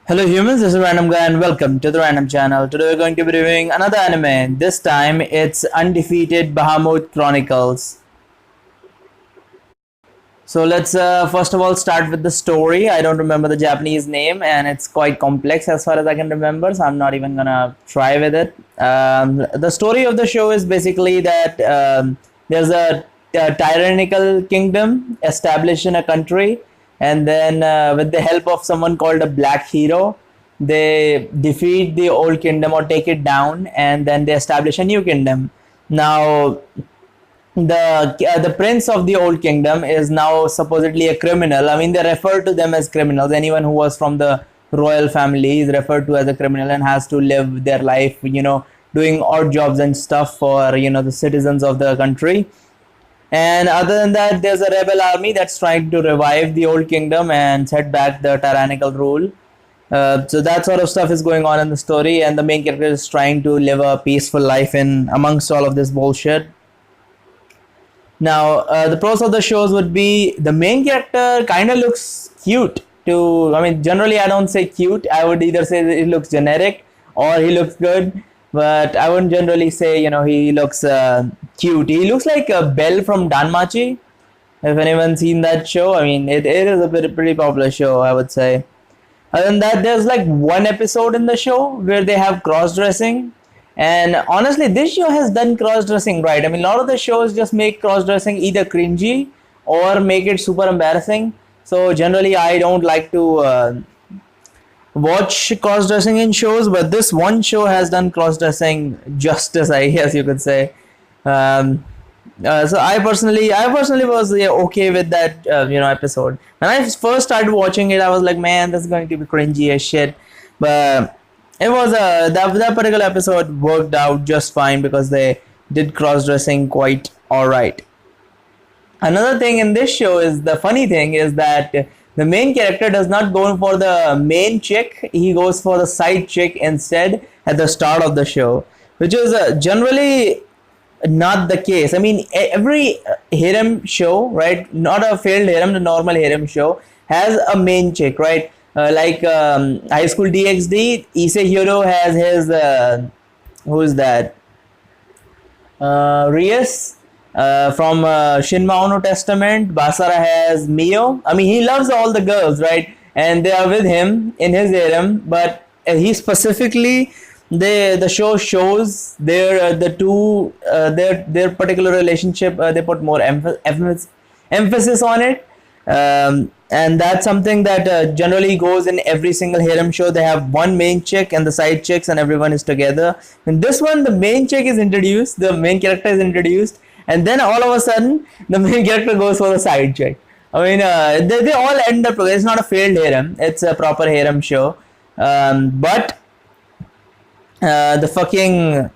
Hello humans, this is Random Guy and welcome to the Random Channel. Today we're going to be reviewing another anime. This time it's Undefeated Bahamut Chronicles. So let's first of all start with the story. I don't remember the Japanese name and it's quite complex as far as I can remember, so I'm not even gonna try with it. The story of the show is basically that there's a tyrannical kingdom established in a country, and then with the help of someone called a black hero, they defeat the old kingdom or take it down, and then they establish a new kingdom. Now the prince of the old kingdom is now supposedly a criminal. I mean, they refer to them as criminals. Anyone who was from the royal family is referred to as a criminal and has to live their life, doing odd jobs and stuff for the citizens of the country. And other than that, there's a rebel army that's trying to revive the old kingdom and set back the tyrannical rule. So that sort of stuff is going on in the story, and the main character is trying to live a peaceful life in amongst all of this bullshit. Now, the pros of the shows would be the main character kind of looks cute. I mean, generally I don't say cute. I would either say that he looks generic or he looks good, but I wouldn't generally say he looks cute. He looks like a Belle from Danmachi. If anyone's seen that show, I mean, it is a pretty popular show, I would say. Other than that, there's like one episode in the show where they have cross-dressing. And honestly, this show has done cross-dressing right. I mean, a lot of the shows just make cross-dressing either cringy or make it super embarrassing. So generally, I don't like to watch cross-dressing in shows, but this one show has done cross-dressing justice, I guess you could say. So I personally was okay with that episode. When I first started watching it, I was like, man, this is going to be cringy as shit. But it was that particular episode worked out just fine because they did cross-dressing quite alright. Another thing in this show is, the funny thing is that the main character does not go for the main chick, he goes for the side chick instead at the start of the show, which is generally not the case. I mean, every harem show, right, not a failed harem, the normal harem show has a main chick, right? Like High School DxD, Ise Hiro has his who's that? Rias from Shinma Ono Testament. Basara has Mio. I mean, he loves all the girls, right? And they are with him in his harem, but he specifically, the show shows their their particular relationship. They put more emphasis on it. And that's something that generally goes in every single harem show. They have one main chick and the side chicks, and everyone is together. In this one, the main chick is introduced, the main character is introduced, and then all of a sudden, the main character goes for the side chick. I mean, they all end up together. It's not a failed harem; it's a proper harem show. But the fucking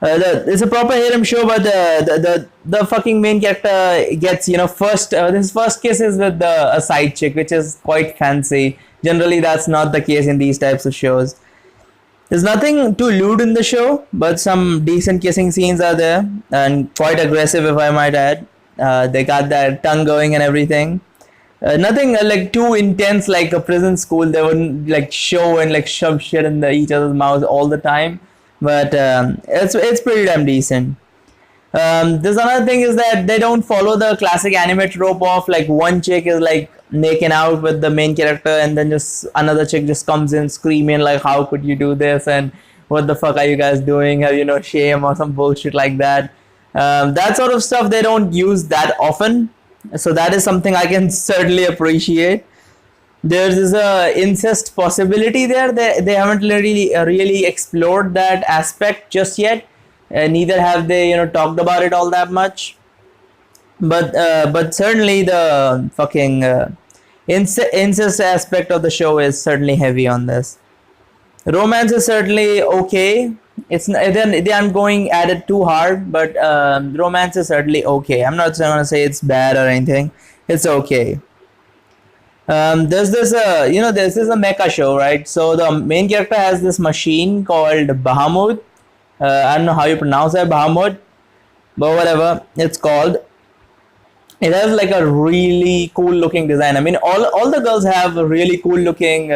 it's a proper harem show, but the fucking main character gets first his first kiss is with a side chick, which is quite fancy. Generally, that's not the case in these types of shows. There's nothing too lewd in the show, but some decent kissing scenes are there, and quite aggressive, if I might add. They got that tongue going and everything. Nothing like too intense like a prison school. They wouldn't like show and like shove shit in each other's mouths all the time. But it's pretty damn decent. There's another thing is that they don't follow the classic anime trope of like one chick is like making out with the main character, and then just another chick just comes in screaming like, how could you do this, and what the fuck are you guys doing, have you no shame, or some bullshit like that. That sort of stuff they don't use that often, so that is something I can certainly appreciate. There's this incest possibility there. They haven't really explored that aspect just yet. Neither have they talked about it all that much. But certainly the fucking incest aspect of the show is certainly heavy on this. Romance is certainly okay. It's they aren't going at it too hard, but romance is certainly okay. I'm not going to say it's bad or anything. It's okay. There's this this is a mecha show, right? So the main character has this machine called Bahamut. I don't know how you pronounce that, Bahamut, but whatever it's called. it has like a really cool looking design. I mean, all the girls have really cool looking,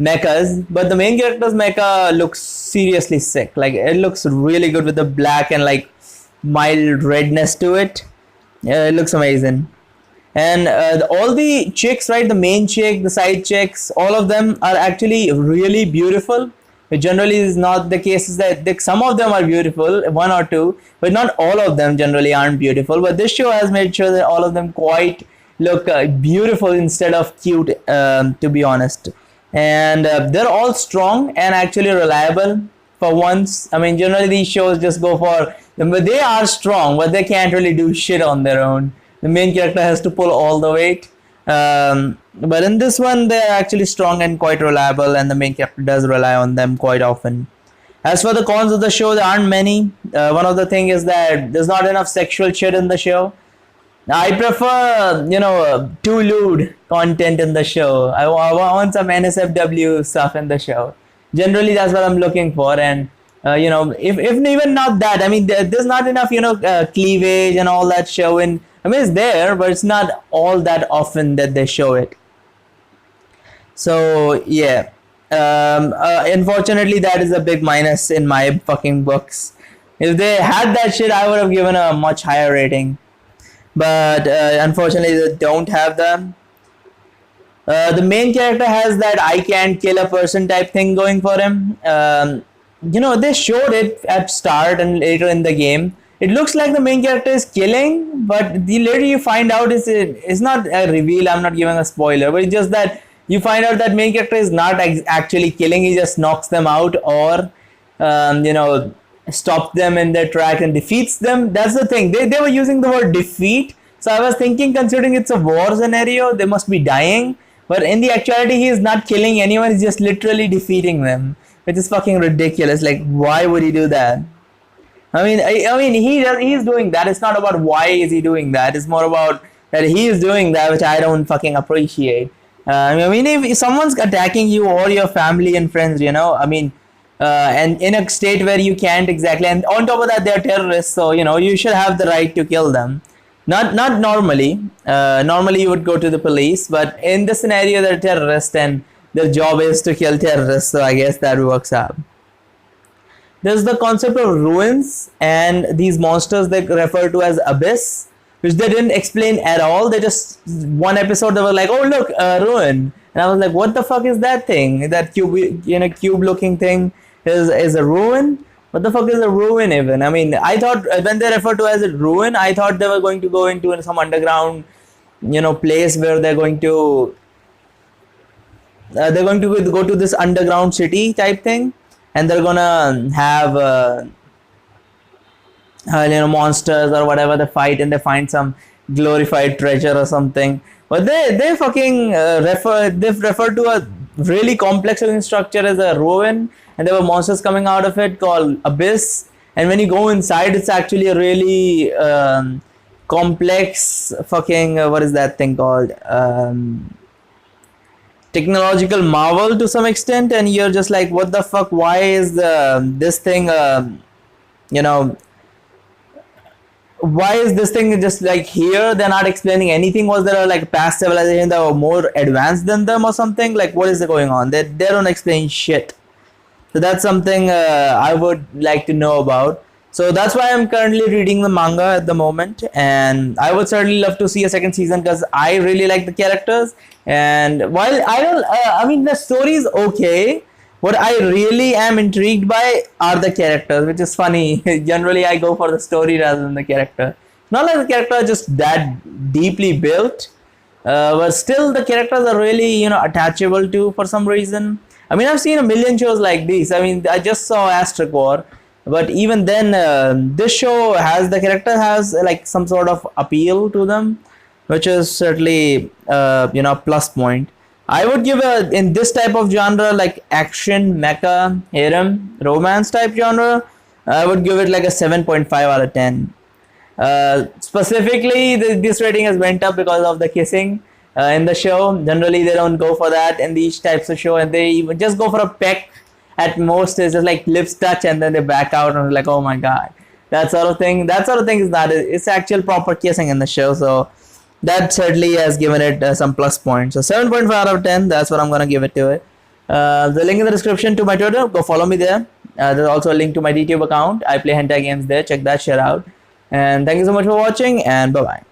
mechas, but the main character's mecha looks seriously sick. Like, it looks really good with the black and like mild redness to it. Yeah, it looks amazing. And all the chicks, right, the main chick, the side chicks, all of them are actually really beautiful, which generally is not the case. Is that some of them are beautiful, one or two, but not all of them generally aren't beautiful. But this show has made sure that all of them quite look beautiful instead of cute, to be honest. And they're all strong and actually reliable for once. I mean, generally these shows just go for them, but they are strong, but they can't really do shit on their own. The main character has to pull all the weight. But in this one, they're actually strong and quite reliable, and the main character does rely on them quite often. As for the cons of the show, there aren't many. One of the things is that there's not enough sexual shit in the show. I prefer, too lewd content in the show. I want some NSFW stuff in the show. Generally, that's what I'm looking for. And, if even not that, I mean, there's not enough, cleavage and all that showing. I mean, it's there, but it's not all that often that they show it. So, yeah. Unfortunately, that is a big minus in my fucking books. If they had that shit, I would have given a much higher rating. But unfortunately, they don't have them. The main character has that I can't kill a person type thing going for him. They showed it at start and later in the game. It looks like the main character is killing, but the later you find out it's not a reveal. I'm not giving a spoiler, but it's just that you find out that main character is not actually killing. He just knocks them out or, stops them in their track and defeats them. That's the thing. They were using the word defeat. So I was thinking, considering it's a war scenario, they must be dying. But in the actuality, he is not killing anyone. He's just literally defeating them, which is fucking ridiculous. Like, why would he do that? I mean, he's doing that. It's not about why is he doing that. It's more about that he is doing that, which I don't fucking appreciate. I mean, if someone's attacking you or your family and friends, and in a state where you can't exactly, and on top of that, they're terrorists, so you should have the right to kill them. Not normally. Normally, you would go to the police, but in this scenario, they're terrorists, and their job is to kill terrorists. So I guess that works out. There's the concept of ruins and these monsters they refer to as abyss, which they didn't explain at all. They just, one episode they were like, oh look, a ruin. And I was like, what the fuck is that thing? That cube looking thing is a ruin? What the fuck is a ruin even? I mean, I thought when they refer to as a ruin, I thought they were going to go into some underground, place where they're going to go to this underground city type thing. And they're gonna have monsters or whatever they fight, and they find some glorified treasure or something. But they fucking refer to a really complex structure as a ruin, and there were monsters coming out of it called abyss. And when you go inside, it's actually a really complex fucking what is that thing called? Technological marvel to some extent, and you're just like, what the fuck, why is this thing why is this thing just like here? They're not explaining anything. Was there like past civilization that were more advanced than them or something? Like, what is going on? They don't explain shit. So that's something I would like to know about. So that's why I'm currently reading the manga at the moment, and I would certainly love to see a second season because I really like the characters. And while I don't, I mean, the story is okay. What I really am intrigued by are the characters, which is funny. Generally, I go for the story rather than the character. Not like the character are just that deeply built, but still the characters are really, attachable to for some reason. I mean, I've seen a million shows like this. I mean, I just saw Aztec War, but even then, this show the character has like some sort of appeal to them, which is certainly, plus point. I would give in this type of genre, like action, mecha, harem, romance type genre, I would give it like a 7.5 out of 10. Specifically, this rating has went up because of the kissing in the show. Generally, they don't go for that in these types of show, and they even just go for a peck at most. It's just like lips touch and then they back out and like, oh my god. that sort of thing. That sort of thing is not. It's actual proper kissing in the show. So that certainly has given it some plus points. So 7.5 out of 10. That's what I'm gonna give it to it. The link in the description to my Twitter. Go follow me there. There's also a link to my Dtube account. I play hentai games there. Check that shit out. And thank you so much for watching. And bye bye.